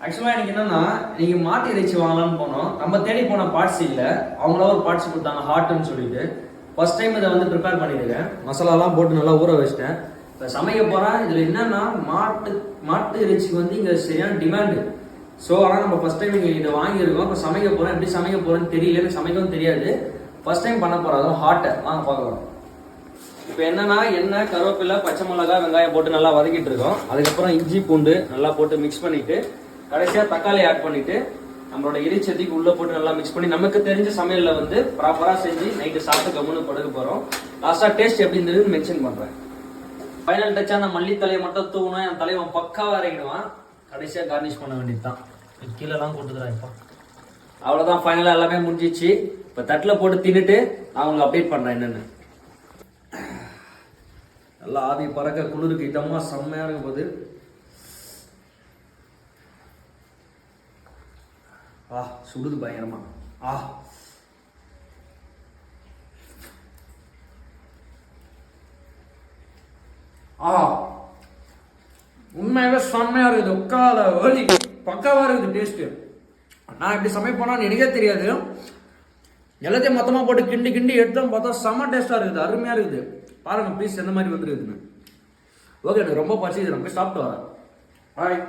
ஆக்சுவலாக எனக்கு என்னன்னா, நீங்க மாட்டு இறைச்சி வாங்கலாம்னு போனோம். நம்ம தேடி போன பார்ட்ஸ் இல்லை, அவங்களா ஒரு பார்ட்ஸ் கொடுத்தாங்க ஹார்ட்னு சொல்லிட்டு. ஃபர்ஸ்ட் டைம் இதை வந்து ப்ரிப்பேர் பண்ணியிருக்கேன். மசாலாலாம் போட்டு நல்லா ஊற வச்சிட்டேன். இப்போ சமைக்க போறேன். இதுல என்னன்னா மாட்டு இறைச்சிக்கு வந்து இங்க சரியான டிமாண்டு. ஸோ ஆனால் நம்ம ஃபர்ஸ்ட் டைம் இதை வாங்கியிருக்கோம். இப்போ சமைக்க போறேன். எப்படி சமைக்க போறேன்னு தெரியல, எனக்கு சமைக்கவும் தெரியாது. ஃபர்ஸ்ட் டைம் பண்ண போறோம். அதுவும் ஹாட்டை வாங்க பார்க்கலாம். இப்போ என்னன்னா, எண்ணெய், கருவேப்பிலை, பச்சை மிளகாய், வெங்காயம் போட்டு நல்லா வதக்கிட்டு இருக்கோம். அதுக்கப்புறம் இஞ்சி பூண்டு நல்லா போட்டு மிக்ஸ் பண்ணிட்டு கடைசியா தக்காளி ஆட் பண்ணிட்டு நம்மளோட இறைச்சதிக்கு உள்ள போட்டு நல்லா மிக்ஸ் பண்ணி நமக்கு தெரிஞ்ச சமையல்ல வந்து ப்ராப்பரா செஞ்சு நைட்டு சாப்பிட்டு கம்முன்னு படுக்க போறோம். லாஸ்டா டேஸ்ட் எப்படி இருந்ததுன்னு மென்ஷன் பண்றேன். ஃபைனல் டச்சா அந்த மல்லித்தலையை மட்டும் தூவணும். என் தலைவன் பக்காவா இறங்கிடுவான். கடைசியா கார்னிஷ் பண்ண வேண்டியதுதான். கீழெல்லாம் கொடுத்துக்கிறேன். இப்போ அவ்வளவுதான், ஃபைனலா எல்லாமே முடிஞ்சிச்சு. இப்ப தட்டுல போட்டு தின்னுட்டு நான் உங்களுக்கு அப்டேட் பண்றேன் என்னன்னு. நல்லா ஆவி பறக்க குளிருக்கு இதமா செம்மையா இருக்கும் போது. சுடுது பயங்கரமா. உண்மையாவே செம்மையா இருக்குது. உட்கால வலி பக்காவா இருக்குது டேஸ்ட். நான் இப்படி சமைப்போனான்னு எனக்கே தெரியாது. எல்லாத்தையும் மொத்தமா போட்டு கிண்டி கிண்டி எடுத்தோம் பார்த்தா செம்ம டேஸ்டா இருக்குது, அருமையா இருக்குது. பாருங்க பீஸ் எந்த மாதிரி வந்துருக்குதுன்னு. ஓகே, எனக்கு ரொம்ப பசிக்குது. நம்ம போய் சாப்பிட்டு வரேன். பாய்.